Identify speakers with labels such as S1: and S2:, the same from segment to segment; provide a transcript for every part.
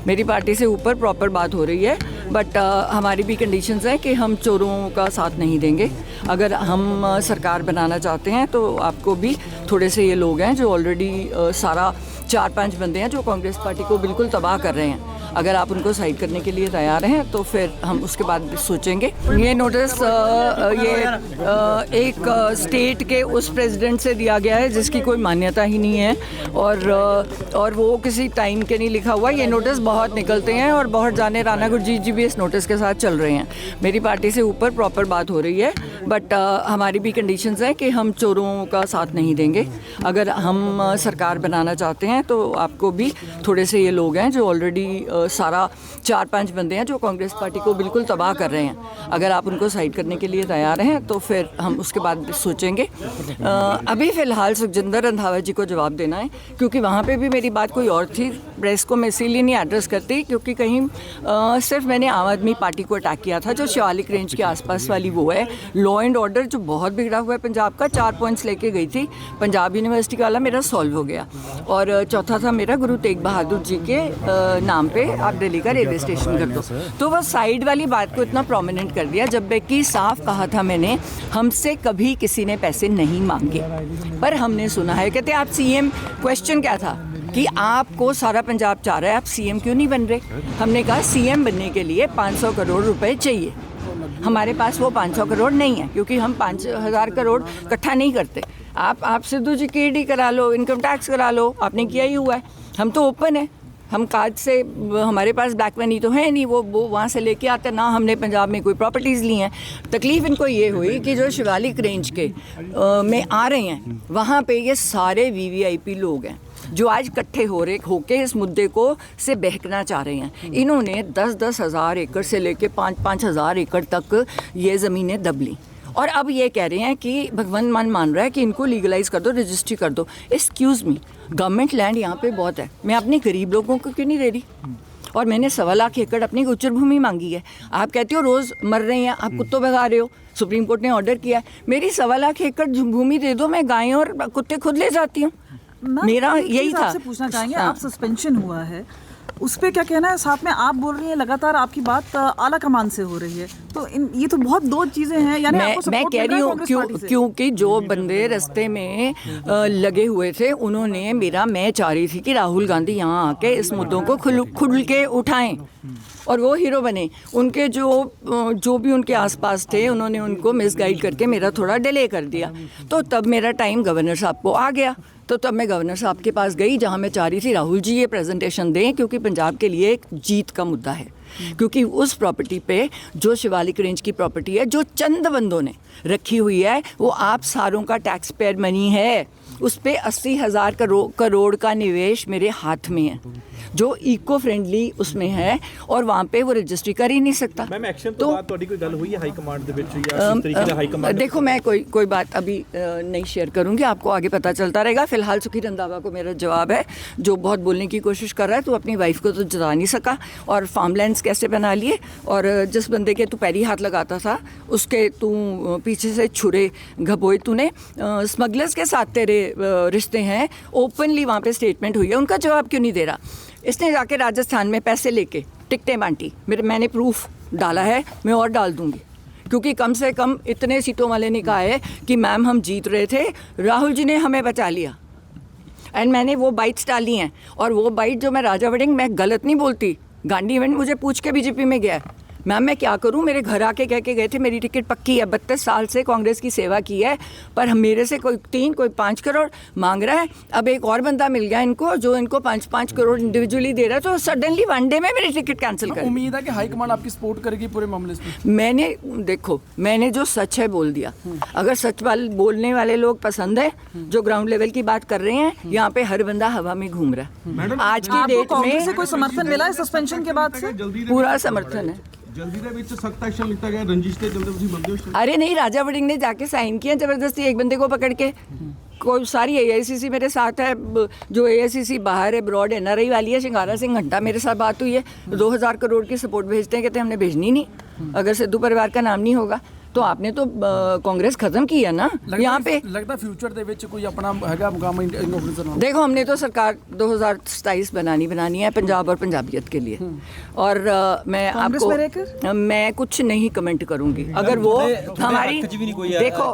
S1: मेरी पार्टी से ऊपर प्रॉपर बात हो रही है, बट हमारी भी कंडीशंस हैं कि हम चोरों का साथ नहीं देंगे। अगर हम सरकार बनाना चाहते हैं तो आपको भी थोड़े से ये लोग हैं जो ऑलरेडी सारा 4-5 बंदे हैं जो कांग्रेस पार्टी को बिल्कुल तबाह कर रहे हैं। अगर आप उनको साइड करने के लिए तैयार हैं तो फिर हम उसके बाद सोचेंगे। ये नोटिस एक स्टेट के उस प्रेसिडेंट से दिया गया है जिसकी कोई मान्यता ही नहीं है, और वो किसी टाइम के नहीं लिखा हुआ। ये नोटिस बहुत निकलते हैं और बहुत जाने राणा गुरजीत जी भी इस नोटिस के साथ चल रहे हैं। मेरी पार्टी से ऊपर प्रॉपर बात हो रही है, बट हमारी भी कंडीशंस हैं कि हम चोरों का साथ नहीं देंगे। अगर हम सरकार बनाना चाहते हैं तो आपको भी थोड़े से ये लोग हैं जो ऑलरेडी सारा 4-5 बंदे हैं जो कांग्रेस पार्टी को बिल्कुल तबाह कर रहे हैं। अगर आप उनको साइड करने के लिए तैयार हैं तो फिर हम उसके बाद सोचेंगे। अभी फ़िलहाल सुखजिंदर रंधावा जी को जवाब देना है, क्योंकि वहाँ पे भी मेरी बात कोई और थी। प्रेस को मैं इसीलिए नहीं एड्रेस करती क्योंकि कहीं सिर्फ मैंने आम आदमी पार्टी को अटैक किया था, जो शिवालिक रेंज के आसपास वाली वो है। लॉ एंड ऑर्डर जो बहुत बिगड़ा हुआ है पंजाब का, 4 पॉइंट्स लेके गई थी। पंजाब यूनिवर्सिटी का वाला मेरा सॉल्व हो गया, और चौथा था मेरा गुरु तेग बहादुर जी के नाम पे आप दिल्ली का रेलवे स्टेशन कर दो। तो वो साइड वाली बात को इतना प्रोमिनेंट कर दिया, जबकि साफ कहा था मैंने, हमसे कभी किसी ने पैसे नहीं मांगे। पर हमने सुना है, कहते आप सीएम, क्वेश्चन क्या था कि आपको सारा पंजाब चाह रहा है, आप सीएम क्यों नहीं बन रहे? हमने कहा सीएम बनने के लिए 500 करोड़ रुपए चाहिए। हमारे पास वो 500 करोड़ नहीं है, क्योंकि हम 5,000 करोड़ इकट्ठा नहीं करते। आप सिद्धू जी KD करा लो, इनकम टैक्स करा लो, आपने किया ही हुआ है। हम तो ओपन है, हम काज से, हमारे पास ब्लैक मनी तो है नहीं, वो वहाँ से लेके आते ना। हमने पंजाब में कोई प्रॉपर्टीज़ ली हैं। तकलीफ़ इनको ये हुई कि जो शिवालिक रेंज के में आ रहे हैं, वहाँ पे ये सारे VVIP लोग हैं जो आज इकट्ठे होके इस मुद्दे को से बहकना चाह रहे हैं। इन्होंने 10-10 हज़ार एकड़ से लेके 5-5 हज़ार एकड़ तक ये ज़मीनें दब ली, और अब ये कह रहे हैं कि भगवंत मान रहा है कि इनको लीगलाइज कर दो, रजिस्ट्री कर दो। एक्सक्यूज़ मी, गवर्नमेंट लैंड यहाँ पे बहुत है, मैं अपने गरीब लोगों को क्यों नहीं दे रही? और मैंने 1.25 लाख एकड़ अपनी गुज्जर भूमि मांगी है। आप कहते हो रोज़ मर रहे हैं, आप कुत्तों भगा रहे हो। सुप्रीम कोर्ट ने ऑर्डर किया है, मेरी 1.25 लाख एकड़ भूमि दे दो, मैं गायें और कुत्ते खुद ले जाती हूँ। मेरा यही था।
S2: आपसे पूछना चाहेंगे, आप सस्पेंशन हुआ है, उस पे क्या कहना है? साथ में आप बोल रही हैं लगातार आपकी बात आला कमान से हो रही है, तो ये तो बहुत दो चीजें हैं। यानी
S1: मैं कह रही हूँ क्योंकि जो बंदे रास्ते में लगे हुए थे, उन्होंने मैं चाह रही थी कि राहुल गांधी यहाँ आके इस मुद्दों को खुल के उठाएं और वो हीरो बने। उनके जो भी उनके आसपास थे, उन्होंने उनको मिसगाइड करके मेरा थोड़ा डिले कर दिया। तो तब मेरा टाइम गवर्नर साहब को आ गया, तो तब मैं गवर्नर साहब के पास गई, जहाँ मैं चाह रही थी राहुल जी ये प्रेजेंटेशन दें, क्योंकि पंजाब के लिए एक जीत का मुद्दा है। क्योंकि उस प्रॉपर्टी पे, जो शिवालिक रेंज की प्रॉपर्टी है, जो चंद बंदों ने रखी हुई है, वो आप सारों का टैक्स पेयर मनी है। उस पे 80,000 करोड़ का निवेश मेरे हाथ में है, जो इको फ्रेंडली उसमें है, और वहाँ पे वो रजिस्ट्री कर ही नहीं सकता।
S3: मैम एक्शन तो बात कोई गल हुई है हाई कमांड दे विच या इस तरीके से हाई कमांड?
S1: देखो, मैं कोई बात अभी नहीं शेयर करूँगी, आपको आगे पता चलता रहेगा। फिलहाल सुखी रंधावा को मेरा जवाब है, जो बहुत बोलने की कोशिश कर रहा है, तो अपनी वाइफ को तो जता नहीं सका, और फार्मलैंड्स कैसे बना लिए, और जिस बंदे के तू पैरी हाथ लगाता था उसके तू पीछे से छुरे घबोए तूने। स्मगलर्स के साथ तेरे रिश्ते हैं, ओपनली वहाँ पे स्टेटमेंट हुई है, उनका जवाब क्यों नहीं दे रहा? इसने जाके राजस्थान में पैसे लेके टिकटें बांटी, मैंने प्रूफ डाला है, मैं और डाल दूंगी, क्योंकि कम से कम इतने सीटों वाले ने कहा है कि मैम हम जीत रहे थे, राहुल जी ने हमें बचा लिया, एंड मैंने वो बाइट्स डाली हैं। और वो बाइट जो मैं राजा वड़िंग, मैं गलत नहीं बोलती, गांधी इवेंट मुझे पूछ के बीजेपी में गया है, मैम मैं क्या करूं, मेरे घर आके कह के गए थे मेरी टिकट पक्की है, 32 साल से कांग्रेस की सेवा की है, पर मेरे से कोई 3 कोई 5 करोड़ मांग रहा है। अब एक और बंदा मिल गया इनको, जो इनको 5-5 करोड़ इंडिविजुअली दे रहा है, तो सडनली वन डे में मेरी टिकट कैंसिल कर।
S4: उम्मीद है कि हाईकमान आपकी सपोर्ट करेगी पूरे मामले में?
S1: मैंने जो सच है बोल दिया। अगर सच बोलने वाले लोग पसंद है, जो ग्राउंड लेवल की बात कर रहे हैं, यहाँ पे हर बंदा हवा में घूम रहा है। आज की डेट में
S2: कोई समर्थन मिला है सस्पेंशन के बाद से?
S1: पूरा समर्थन है।
S5: जल्दी ਦੇ ਵਿੱਚ सख्त एक्शन लिखा गया, रंजिश के चलते ਤੁਸੀਂ ਬੰਦੇ ਹੋ?
S1: अरे नहीं, राजा वड़िंग ने जाके साइन किया जबरदस्ती एक बंदे को पकड़ के। कोई सारी AICC मेरे साथ है, जो AICC बाहर है, ब्रॉड NRI वाली है, शिंगारा सिंह घंटा मेरे साथ बात हुई है, 2000 करोड़ की सपोर्ट भेजते हैं, कहते हैं हमने भेजनी नहीं अगर सिद्धू परिवार का नाम नहीं होगा। तो आपने तो कांग्रेस खत्म की है ना यहाँ पे।
S4: लगता फ्यूचर ਦੇ ਵਿੱਚ ਕੋਈ ਆਪਣਾ ਹੈਗਾ ਮੁਕਾਮ ਇਨੋਵੇਸ਼ਨ ਨਾਲ।
S1: देखो हमने तो सरकार 2027 बनानी है पंजाब और पंजाबियत के लिए, और मैं
S2: कांग्रेस में
S1: आपको मैं कुछ नहीं कमेंट करूंगी। अगर वो हमारी देखो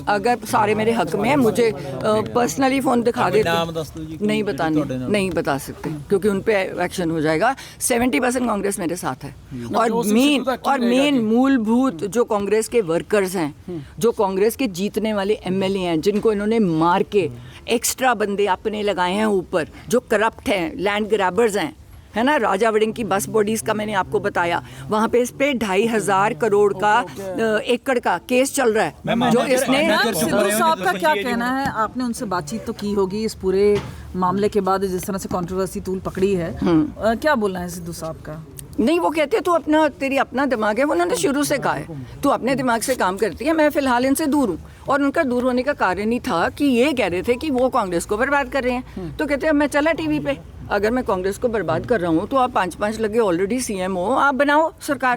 S1: अगर सारे मेरे हक में है, मुझे पर्सनली फोन दिखा देते, नहीं बताने, नहीं बता सकते क्योंकि उन पे एक्शन हो जाएगा। 70% कांग्रेस मेरे साथ है, और मेन मूलभूत जो कांग्रेस के वर्कर्स हैं, जो कांग्रेस के जीतने वाले एमएलए हैं, जिनको इन्होंने मार के एक्स्ट्रा बंदे अपने लगाए हैं ऊपर, जो करप्ट हैं, लैंड ग्रैबर्स हैं, है ना। राजा वड़िंग की बस बॉडीज का मैंने आपको बताया, वहाँ पे इस पे 2,500 करोड़ का एकड़ का केस चल रहा है जो इसने।
S2: सिद्धू साहब का क्या कहना है? आपने उनसे बातचीत तो की होगी इस पूरे मामले के बाद, जिस तरह से कंट्रोवर्सी तूल पकड़ी है, क्या बोलना है सिद्धू साहब का?
S1: नहीं, वो कहते हैं तू अपना, तेरी अपना दिमाग है, वो उन्होंने शुरू से कहा है तू अपने दिमाग से काम करती है। मैं फिलहाल इनसे दूर हूँ, और उनका दूर होने का कारण ही था कि ये कह रहे थे कि वो कांग्रेस को बर्बाद कर रहे हैं। तो कहते हैं मैं चला टीवी पे, अगर मैं कांग्रेस को बर्बाद कर रहा हूँ तो आप 5-5 लगे ऑलरेडी सीएम हो, आप बनाओ सरकार,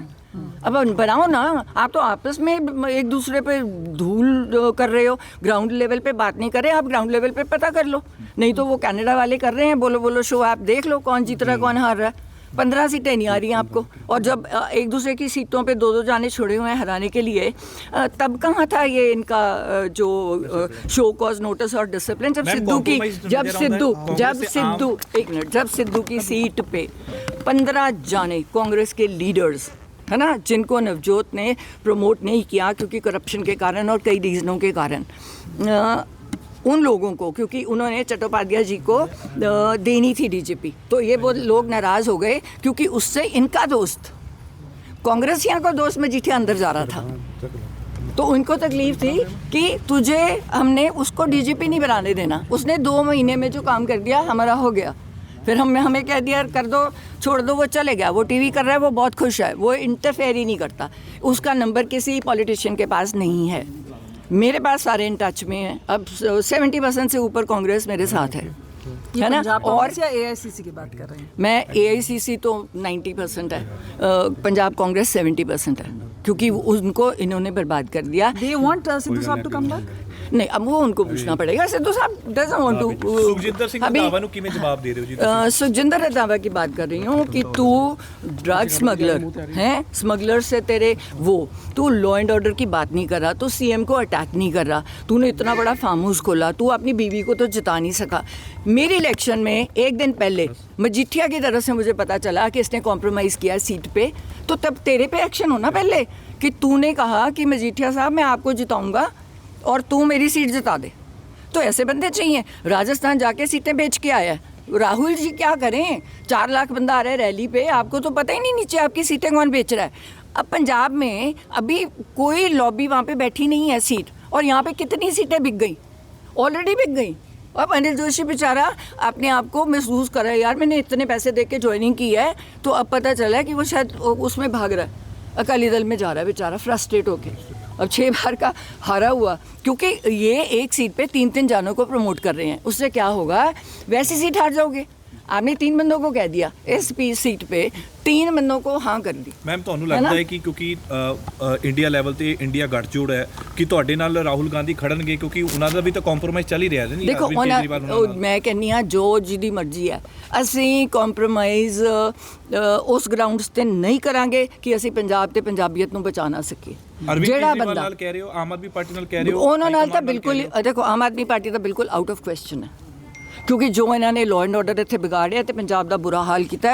S1: अब बनाओ ना। आप तो आपस में एक दूसरे पे धूल कर रहे हो, ग्राउंड लेवल पे बात नहीं कर रहे, आप ग्राउंड लेवल पे पता कर लो। नहीं तो वो कनाडा वाले कर रहे हैं, बोलो बोलो शो, आप देख लो कौन जीत रहा है कौन हार रहा है। 15 सीटें नहीं आ रही हैं आपको, और जब एक दूसरे की सीटों पे 2-2 जाने छोड़े हुए हैं हराने के लिए, तब कहाँ था ये इनका जो शो कॉज नोटिस और डिसिप्लिन। जब सिद्धू की सीट पे 15 जाने कांग्रेस के लीडर्स, है ना, जिनको नवजोत ने प्रमोट नहीं किया क्योंकि करप्शन के कारण और कई रीजनों के कारण, उन लोगों को, क्योंकि उन्होंने चट्टोपाध्याय जी को देनी थी डीजीपी, तो ये वो लोग नाराज़ हो गए क्योंकि उससे इनका दोस्त कांग्रेसियों का दोस्त मजीठिया अंदर जा रहा था। तो उनको तकलीफ थी कि तुझे हमने उसको डीजीपी नहीं बनाने देना। उसने 2 महीने में जो काम कर दिया हमारा हो गया, फिर हमें कह दिया कर दो, छोड़ दो, वो चले गया, वो टीवी कर रहा है, वो बहुत खुश है, वो इंटरफेयर ही नहीं करता। उसका नंबर किसी पॉलिटिशियन के पास नहीं है, मेरे पास सारे इन टच में हैं। अब 70% से ऊपर कांग्रेस मेरे साथ है ना। और
S2: एआईसीसी की बात कर रहे हैं?
S1: मैं एआईसीसी तो 90% है, पंजाब कांग्रेस 70% है, क्योंकि उनको इन्होंने बर्बाद कर दिया।
S2: They want सिद्धू साहब to come back?
S1: नहीं, अब वो उनको पूछना पड़ेगा। सिद्धू साहब doesn't want to.
S3: Sukhjinder Singh Randhawa ਨੂੰ ਕਿਵੇਂ ਜਵਾਬ ਦੇ ਰਹੇ ਹੋ ਜੀ?
S1: सुखजिंदर रंधावा की बात कर रही हूँ कि तू ड्रग स्मगलर है, स्मगलर से तेरे वो, तू लॉ एंड ऑर्डर की बात नहीं कर रहा, तू सीएम को अटैक नहीं कर रहा, तूने इतना बड़ा फार्म हाउस खोला, तू अपनी बीवी को तो जिता नहीं सका। मेरी इलेक्शन में एक दिन पहले मजीठिया की तरफ से मुझे पता चला कि इसने कॉम्प्रोमाइज़ किया सीट पे, तो तब तेरे पे एक्शन होना पहले कि तूने कहा कि मजीठिया साहब मैं आपको जिताऊंगा और तू मेरी सीट जिता दे। तो ऐसे बंदे चाहिए। राजस्थान जाके सीटें बेच के आया है राहुल जी, क्या करें? 4 लाख बंदा आ रहा है रैली पे, आपको तो पता ही नहीं नीचे आपकी सीटें कौन बेच रहा है। अब पंजाब में अभी कोई लॉबी वहाँ पे बैठी नहीं है सीट, और यहाँ पे कितनी सीटें बिक गई, ऑलरेडी बिक गई। अब अनिल जोशी बेचारा अपने आप को महसूस कर रहा है, यार मैंने इतने पैसे दे के ज्वाइनिंग की है, तो अब पता चला है कि वो शायद उसमें भाग रहा है, अकाली दल में जा रहा है बेचारा फ्रस्ट्रेट होके। अब 6 बार का हारा हुआ, क्योंकि ये एक सीट पे 3-3 जानों को प्रमोट कर रहे हैं। उससे क्या होगा? वैसी सीट हार जाओगे। आपने 3 बंदों को कह दिया, इस सीट पे 3 बंदों को हाँ कर दी।
S3: ਮੈਮ ਤੁਹਾਨੂੰ ਲੱਗਦਾ ਹੈ ਕਿ ਕਿਉਂਕਿ ਇੰਡੀਆ ਲੈਵਲ ਤੇ ਇੰਡੀਆ ਗੱਠਜੋੜ ਹੈ ਕਿ ਤੁਹਾਡੇ ਨਾਲ ਰਾਹੁਲ ਗਾਂਧੀ ਖੜਨਗੇ, ਕਿਉਂਕਿ ਉਹਨਾਂ ਦਾ ਵੀ ਤਾਂ ਕੰਪਰੋਮਾਈਜ਼ ਚੱਲ ਹੀ ਰਿਹਾ ਹੈ ਨਹੀਂ?
S1: ਦੇਖੋ ਮੈਂ ਕਹਿੰਦੀ ਹਾਂ ਜੋ ਜਿਹਦੀ ਮਰਜ਼ੀ ਹੈ, ਅਸੀਂ ਕੰਪਰੋਮਾਈਜ਼ ਉਸ ਗਰਾਊਂਡਸ ਤੇ ਨਹੀਂ ਕਰਾਂਗੇ ਕਿ ਅਸੀਂ ਪੰਜਾਬ ਤੇ ਪੰਜਾਬੀਅਤ ਨੂੰ ਬਚਾ ਨਾ ਸਕੀਏ। ਜਿਹੜਾ ਬੰਦਾ ਨਾਲ ਕਹਿ ਰਹੇ ਹੋ, ਆਮ ਆਦਮੀ ਪਾਰਟੀ ਨਾਲ ਕਹਿ ਰਹੇ ਹੋ, ਉਹਨਾਂ ਨਾਲ ਤਾਂ ਬਿਲਕੁਲ, ਦੇਖੋ ਆਮ ਆਦਮੀ ਪਾਰਟੀ ਤਾਂ ਬਿਲਕੁਲ ਆਊਟ ਆਫ ਕੁਐਸਚਨ ਹੈ, ਕਿਉਂਕਿ ਜੋ ਇਹਨਾਂ ਨੇ ਲਾਅ ਐਂਡ ਆਰਡਰ ਇੱਥੇ ਵਿਗਾੜਿਆ ਤੇ ਪੰਜਾਬ ਦਾ ਬੁਰਾ ਹਾਲ ਕੀਤਾ।